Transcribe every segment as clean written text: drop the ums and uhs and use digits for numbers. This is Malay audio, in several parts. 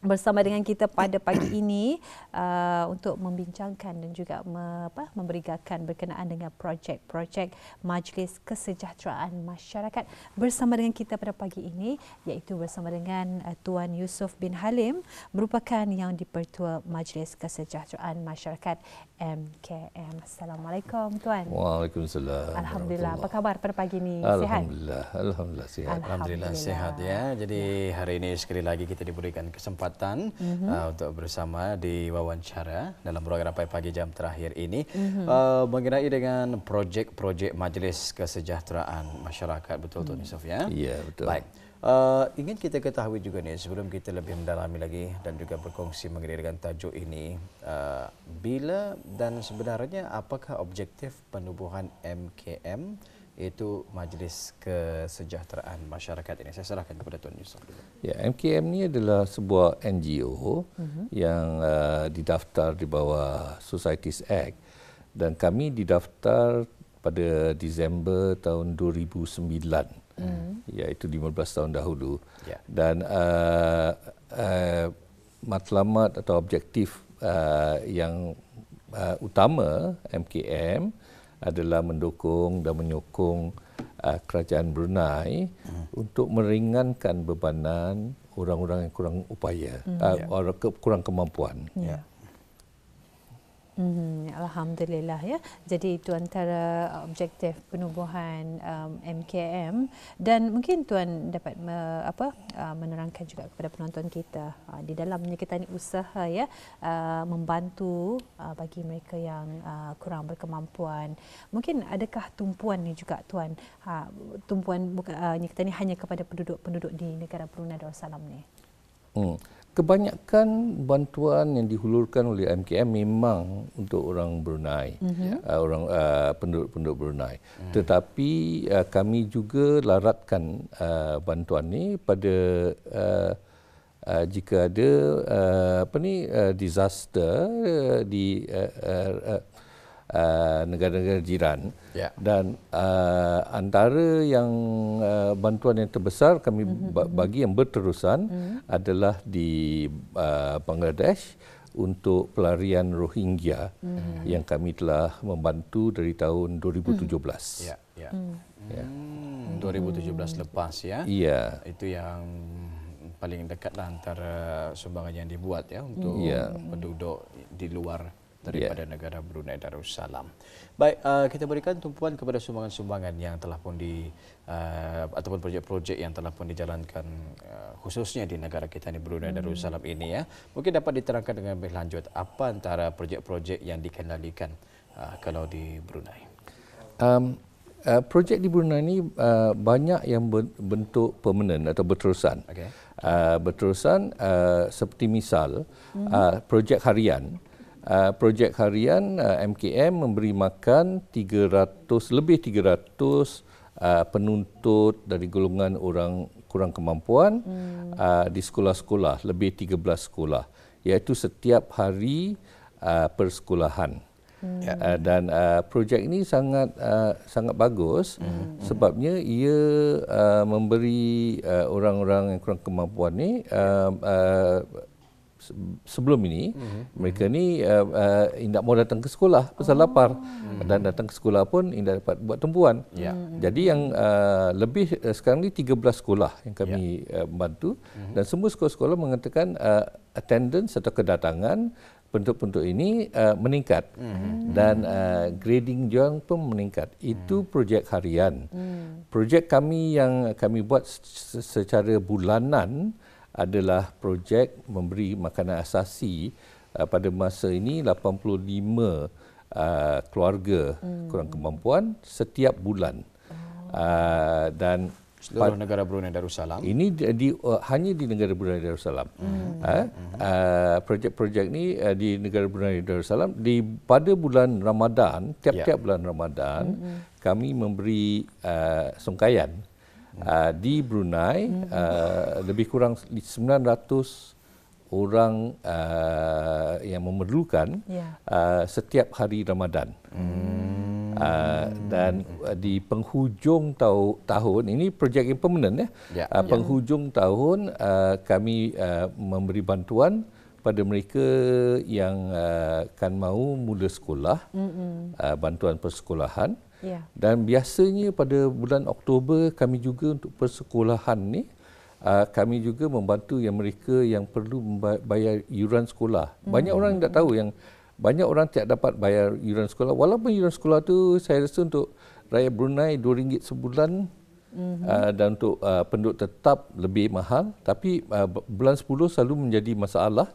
bersama dengan kita pada pagi ini untuk membincangkan dan juga memberikan berkenaan dengan projek-projek Majlis Kesejahteraan Masyarakat. Bersama dengan kita pada pagi ini iaitu bersama dengan Tuan Yusof bin Halim, merupakan yang di-Pertua Majlis Kesejahteraan Masyarakat MKM. Assalamualaikum Tuan. Waalaikumsalam. Alhamdulillah. Apa khabar pada pagi ini? Sihat? Alhamdulillah sihat. Alhamdulillah sihat ya. Jadi hari ini sekali lagi kita diberikan kesempatan untuk bersama di wawancara dalam program pagi jam terakhir ini mengenai dengan projek-projek Majlis Kesejahteraan Masyarakat. Betul Tuan Yusof ya? Ya, betul. Baik. Ingin kita ketahui juga nih sebelum kita lebih mendalami lagi dan juga berkongsi mengenai dengan tajuk ini, bila dan sebenarnya apakah objektif penubuhan MKM itu Majlis Kesejahteraan Masyarakat ini? Saya serahkan kepada Tuan Yusof dulu. Ya, MKM ni adalah sebuah NGO yang didaftar di bawah Societies Act dan kami didaftar pada Disember tahun 2009. Iaitu 15 tahun dahulu. Yeah. Dan matlamat atau objektif yang utama MKM adalah mendukung dan menyokong kerajaan Brunei untuk meringankan bebanan orang-orang yang kurang upaya, kurang kemampuan. Yeah. Alhamdulillah ya. Jadi itu antara objektif penubuhan MKM, dan mungkin Tuan dapat menerangkan juga kepada penonton kita di dalamnya kita ni usaha ya membantu bagi mereka yang kurang berkemampuan. Mungkin adakah tumpuan ni juga Tuan? Tumpuan kita ni hanya kepada penduduk di negara Brunei Darussalam ni. Kebanyakan bantuan yang dihulurkan oleh MKM memang untuk orang Brunei, orang penduduk Brunei. Tetapi kami juga laratkan bantuan ni pada jika ada disaster di negara-negara jiran. Yeah. Dan antara yang bantuan yang terbesar kami bagi yang berterusan adalah di Bangladesh untuk pelarian Rohingya yang kami telah membantu dari tahun 2017. Ya, ya. 2017 lepas ya. Iya. Itu yang paling dekatlah antara sumbangan yang dibuat ya untuk penduduk di luar daripada negara Brunei Darussalam. Baik, kita berikan tumpuan kepada sumbangan-sumbangan yang telah pun ataupun projek-projek yang telah pun dijalankan khususnya di negara kita di Brunei Darussalam ini ya. Mungkin dapat diterangkan dengan lebih lanjut apa antara projek-projek yang dikendalikan kalau di Brunei. Projek di Brunei ini banyak yang bentuk permanent atau berterusan. Okay. Berterusan seperti misal projek harian. Projek harian MKM memberi makan 300 penuntut dari golongan orang kurang kemampuan di sekolah-sekolah, lebih 13 sekolah, iaitu setiap hari persekolahan. Dan projek ini sangat bagus sebabnya ia memberi orang-orang yang kurang kemampuan ni sebelum ini mereka ni tidak mau datang ke sekolah pasal lapar, dan datang ke sekolah pun tidak dapat buat tumpuan. Jadi yang lebih sekarang ni 13 sekolah yang kami bantu, dan semua sekolah-sekolah mengatakan attendance atau kedatangan penduduk-penduduk ini meningkat dan grading juang pun meningkat. Itu projek harian. Projek kami yang kami buat secara bulanan adalah projek memberi makanan asasi pada masa ini 85 keluarga kurang kemampuan setiap bulan. Dan seluruh negara Brunei Darussalam. Ini hanya di negara Brunei Darussalam. Projek-projek ini di negara Brunei Darussalam pada bulan Ramadan, tiap-tiap bulan Ramadan kami memberi sungkaian di Brunei lebih kurang 900 orang yang memerlukan setiap hari Ramadan. Dan di penghujung tahun ini projek yang permanent penghujung tahun kami memberi bantuan pada mereka yang akan mahu mula sekolah, bantuan persekolahan. Dan biasanya pada bulan Oktober kami juga untuk persekolahan ni kami juga membantu yang mereka yang perlu bayar yuran sekolah. Banyak orang yang tak tahu yang banyak orang tidak dapat bayar yuran sekolah. Walaupun yuran sekolah tu saya rasa untuk rakyat Brunei RM2 sebulan dan untuk penduduk tetap lebih mahal. Tapi bulan 10 selalu menjadi masalah.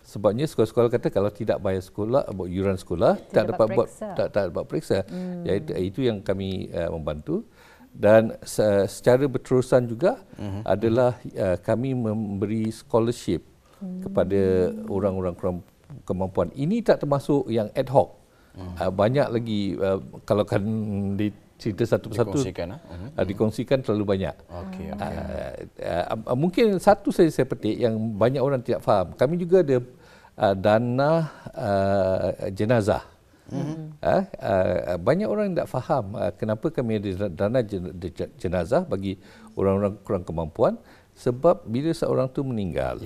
Sebabnya sekolah-sekolah kata kalau tidak bayar sekolah, yuran sekolah, tak dapat periksa. Itu yang kami membantu. Dan secara berterusan juga adalah kami memberi scholarship kepada orang-orang kurang kemampuan. Ini tak termasuk yang ad hoc. Banyak lagi kalau kan cerita satu persatu dikongsikan terlalu banyak. Mungkin satu saja saya petik yang banyak orang tidak faham. Kami juga ada dana jenazah. Banyak orang tidak faham kenapa kami ada dana jenazah bagi orang-orang kurang kemampuan. Sebab bila seorang tu meninggal,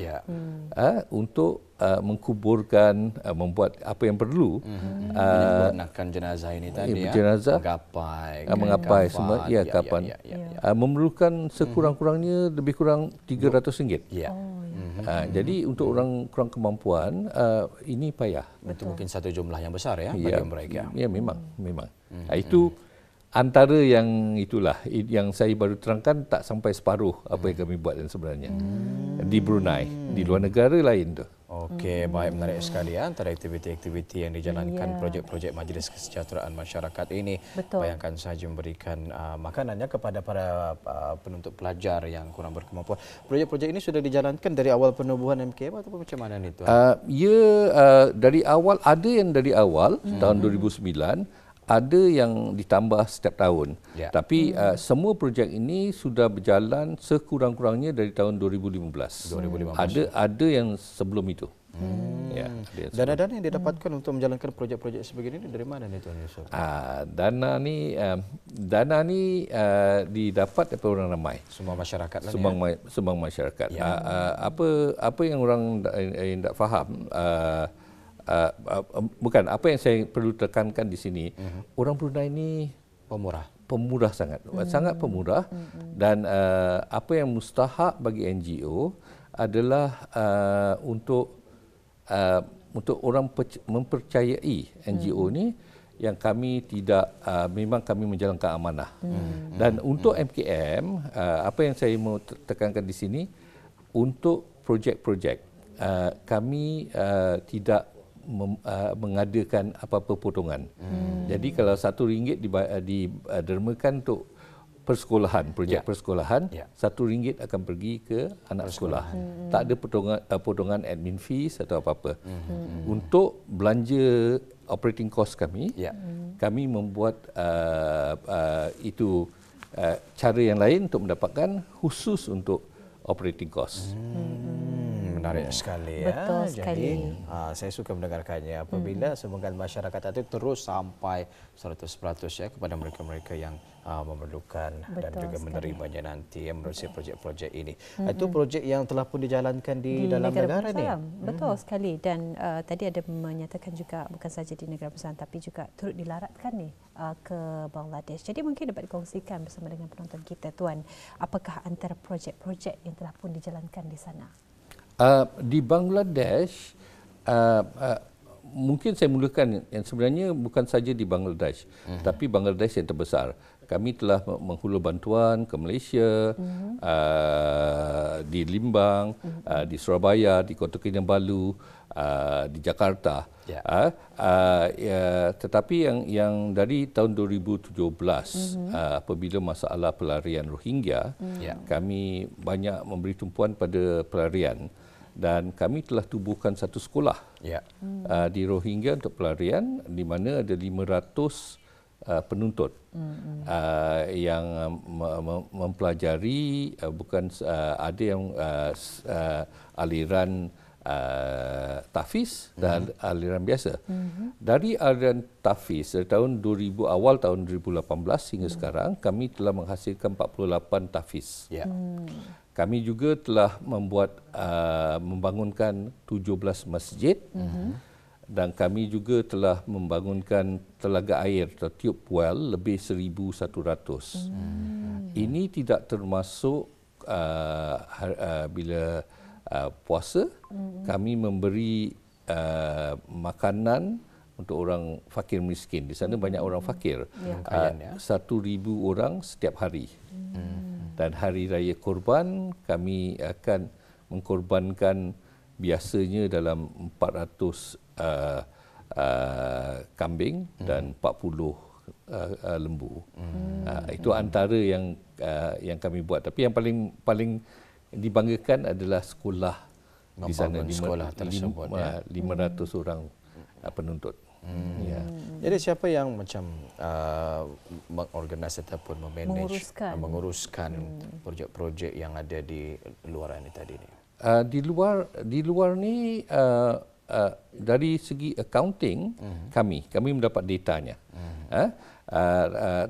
untuk mengkuburkan, membuat apa yang perlu, menyempurnakan jenazah ini tadi, jenazah, menggapai semua, kapan, memerlukan sekurang-kurangnya lebih kurang RM300. Jadi untuk orang kurang kemampuan ini payah. Itu mungkin satu jumlah yang besar bagi mereka. Ya, memang. Itu antara yang itulah yang saya baru terangkan, tak sampai separuh apa yang kami buat sebenarnya di Brunei, di luar negara lain tu. Okey, baik, menarik sekali antara aktiviti-aktiviti yang dijalankan projek-projek Majlis Kesejahteraan Masyarakat ini. Bayangkan saja memberikan makanannya kepada para penuntut pelajar yang kurang berkemampuan. Projek-projek ini sudah dijalankan dari awal penubuhan MKM atau macam mana ni tuan? Dari awal, ada yang dari awal tahun 2009. Ada yang ditambah setiap tahun. Tapi semua projek ini sudah berjalan sekurang-kurangnya dari tahun 2015. Ada yang sebelum itu. Dana-dana yang didapatkan untuk menjalankan projek-projek sebegini dari mana ni Tuan Yusof? Dana ni didapat daripada orang ramai. Semua masyarakat lah. Semua masyarakat. Apa yang orang tak faham, bukan apa yang saya perlu tekankan di sini, orang Brunei ini pemurah sangat pemurah. Dan apa yang mustahak bagi NGO adalah untuk orang mempercayai NGO ni yang kami tidak, memang kami menjalankan amanah. Dan untuk MKM, apa yang saya mau tekankan di sini, untuk projek-projek kami tidak mengadakan apa-apa potongan. Jadi kalau RM1 didermakan untuk persekolahan, projek persekolahan, RM1 akan pergi ke anak sekolah. Tak ada potongan admin fees atau apa-apa. Untuk belanja operating cost kami, kami membuat itu cara yang lain untuk mendapatkan khusus untuk operating cost. Menarik sekali. Betul sekali. Jadi saya suka mendengarkannya apabila semoga masyarakat itu terus sampai 100% kepada mereka-mereka yang memerlukan. Betul dan juga sekali. Menerimanya nanti menerusi projek-projek ini. Itu projek yang telah pun dijalankan di dalam negara ni. Betul sekali. Dan tadi ada menyatakan juga bukan saja di negara besar tapi juga turut dilaratkan ni ke Bangladesh. Jadi mungkin dapat dikongsikan bersama dengan penonton kita Tuan, apakah antara projek-projek yang telah pun dijalankan di sana? Di Bangladesh, mungkin saya mulakan yang sebenarnya bukan saja di Bangladesh, tapi Bangladesh yang terbesar. Kami telah menghulur bantuan ke Malaysia, di Limbang, di Surabaya, di Kota Kinabalu, di Jakarta. Tetapi yang dari tahun 2017, apabila masalah pelarian Rohingya, kami banyak memberi tumpuan pada pelarian. Dan kami telah tubuhkan satu sekolah di Rohingya untuk pelarian, di mana ada 500 penuntut yang mempelajari, bukan ada yang aliran tahfiz dan aliran biasa. Dari aliran tahfiz dari awal tahun 2018 hingga sekarang kami telah menghasilkan 48 tahfiz. Kami juga telah membangunkan 17 masjid dan kami juga telah membangunkan telaga air atau tube well lebih 1,100. Ini tidak termasuk bila puasa kami memberi makanan untuk orang fakir miskin. Di sana banyak orang fakir. 1,000 orang setiap hari. Dan hari raya Korban kami akan mengkorbankan biasanya dalam 400 kambing dan 40 lembu. Itu antara yang kami buat. Tapi yang paling dibanggakan adalah sekolah di sana, 500 orang penuntut. Jadi siapa yang macam mengorganisasi ataupun menguruskan projek-projek yang ada di luar ini tadi ni? Di luar ni dari segi accounting kami mendapat datanya.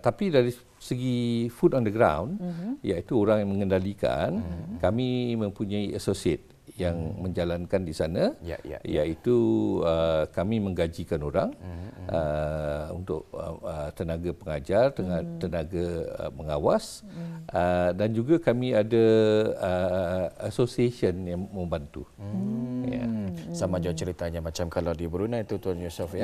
Tapi dari segi food on the ground, iaitu orang yang mengendalikan, kami mempunyai associate yang menjalankan di sana, iaitu kami menggajikan orang untuk tenaga pengajar, tenaga mengawas, dan juga kami ada association yang membantu. Sama je ceritanya macam kalau di Brunei itu Tuan Yusof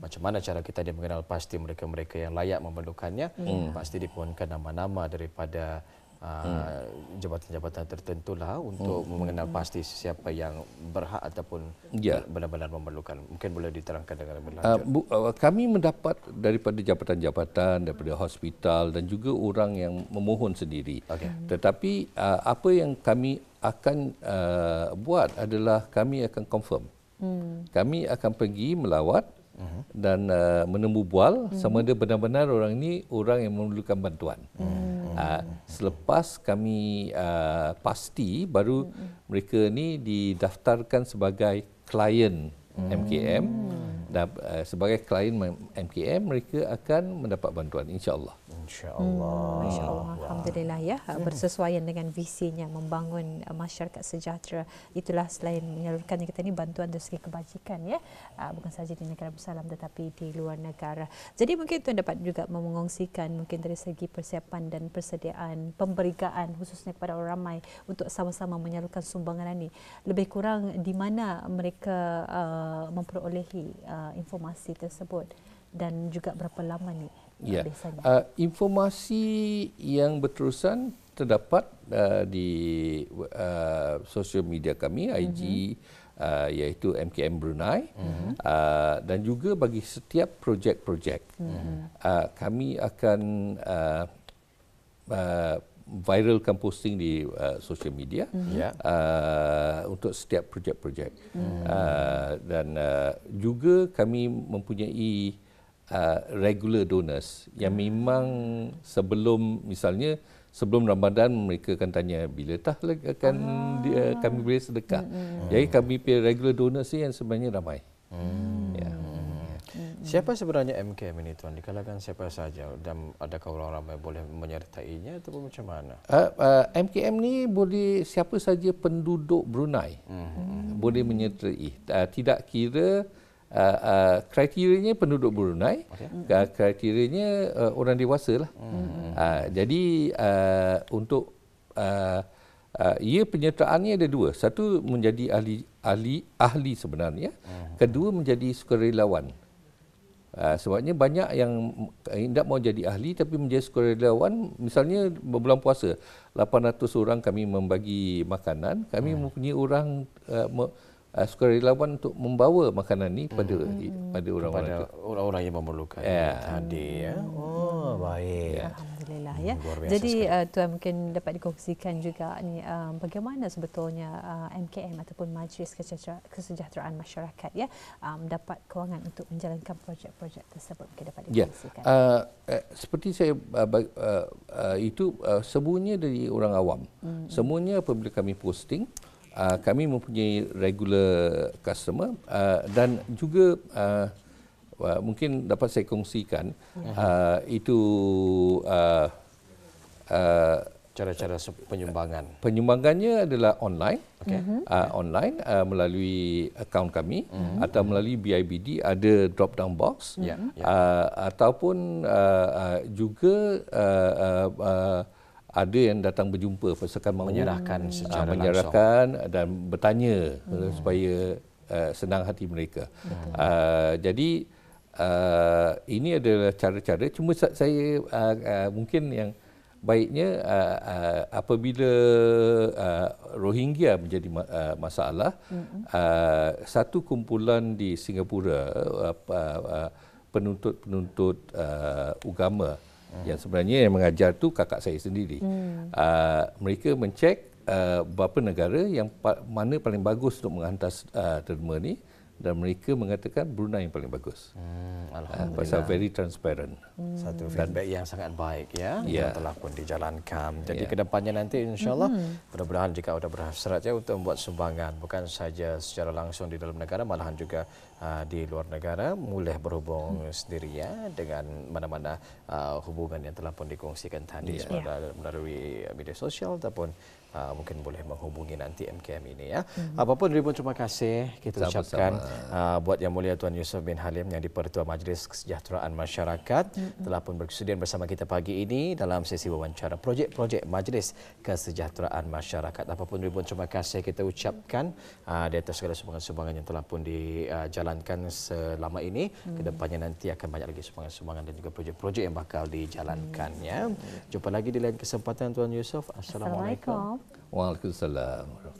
macam mana cara kita dia mengenal pasti mereka-mereka yang layak memerlukannya, pasti dipohonkan nama-nama daripada jabatan-jabatan tertentulah untuk mengenal pasti siapa yang berhak ataupun benar-benar memerlukan. Mungkin boleh diterangkan dengan lebih lanjut. Kami mendapat daripada jabatan-jabatan, daripada hospital dan juga orang yang memohon sendiri. Tetapi apa yang kami akan buat adalah kami akan confirm. Kami akan pergi melawat dan menemu bual sama ada benar-benar orang ini orang yang memerlukan bantuan. Selepas kami pasti, baru mereka ni didaftarkan sebagai klien MKM dan sebagai klien MKM mereka akan mendapat bantuan, insya-Allah. Insya-Allah. Masya-Allah. Alhamdulillah ya, bersesuaian dengan visinya membangun masyarakat sejahtera. Itulah selain menyalurkan kita ni bantuan dari segi kebajikan ya, bukan sahaja di negara bersalam tetapi di luar negara. Jadi mungkin tuan dapat juga mengongsikan mungkin dari segi persiapan dan persediaan pemberitaan khususnya kepada orang ramai untuk sama-sama menyalurkan sumbangan ini. Lebih kurang di mana mereka memperolehi informasi tersebut dan juga berapa lama ni? Informasi yang berterusan terdapat di sosial media kami, IG, iaitu MKM Brunei, dan juga bagi setiap projek-projek. Kami akan viralkan posting di sosial media untuk setiap projek-projek. Dan juga kami mempunyai regular donors yang memang sebelum Ramadan mereka akan tanya bila akan kami boleh sedekah. Jadi kami pilih regular donors yang sebenarnya ramai. Siapa sebenarnya MKM ini Tuan? Di kalangan siapa saja dan adakah orang ramai boleh menyertainya ataupun macam mana? MKM ni boleh siapa saja penduduk Brunei boleh menyertai. Tidak kira kriterianya penduduk Brunei, kriterianya orang dewasa lah. Jadi untuk ia penyertaannya ada dua. Satu menjadi ahli sebenarnya, kedua menjadi sukarelawan. Sebabnya banyak yang tidak mau jadi ahli tapi menjadi sukarelawan. Misalnya bulan puasa 800 orang kami membagi makanan, kami mempunyai orang sukarelawan untuk membawa makanan ni pada orang-orang yang memerlukan tadi ya. Baik. Alhamdulillah ya. Jadi tuan mungkin dapat dikongsikan juga ni bagaimana sebetulnya MKM ataupun Majlis Kesejahteraan Masyarakat ya dapat kewangan untuk menjalankan projek-projek tersebut. Mungkin dapat dikongsikan. Seperti saya itu semuanya dari orang awam. Semuanya apabila kami posting kami mempunyai regular customer dan juga mungkin dapat saya kongsikan itu cara-cara penyumbangan. Penyumbangannya adalah online, online melalui akaun kami atau melalui BIBD ada drop down box, ataupun juga ada yang datang berjumpa pasalkan mahu menyerahkan secara menyerahkan dan bertanya supaya senang hati mereka. Jadi ini adalah cara-cara. Cuma saya mungkin yang baiknya apabila Rohingya menjadi masalah, satu kumpulan di Singapura, penuntut agama yang sebenarnya yang mengajar tu kakak saya sendiri. Mereka mencek beberapa negara yang mana paling bagus untuk menghantar derma ni, dan mereka mengatakan Brunei yang paling bagus. Alhamdulillah. Pasal very transparent. Satu feedback yang sangat baik yang telah pun dijalankan. Jadi kedepannya nanti insyaAllah mudah-mudahan jika sudah berhasrat untuk membuat sumbangan bukan saja secara langsung di dalam negara, malahan juga di luar negara, boleh berhubung sendiri dengan mana-mana hubungan yang telah pun dikongsikan tadi melalui media sosial ataupun mungkin boleh menghubungi nanti MKM ini ya. Apapun ribuan terima kasih kita ucapkan buat Yang Mulia Tuan Yusof bin Halim yang di-Pertua Majlis Kesejahteraan Masyarakat telah pun berkesudian bersama kita pagi ini dalam sesi wawancara projek-projek Majlis Kesejahteraan Masyarakat. Apapun ribuan terima kasih kita ucapkan di atas segala sumbangan-sumbangan yang telah pun dijalankan selama ini. Kedepannya nanti akan banyak lagi sumbangan-sumbangan dan juga projek-projek yang bakal dijalankannya. Jumpa lagi di lain kesempatan Tuan Yusof. Assalamualaikum. Waalaikumsalam.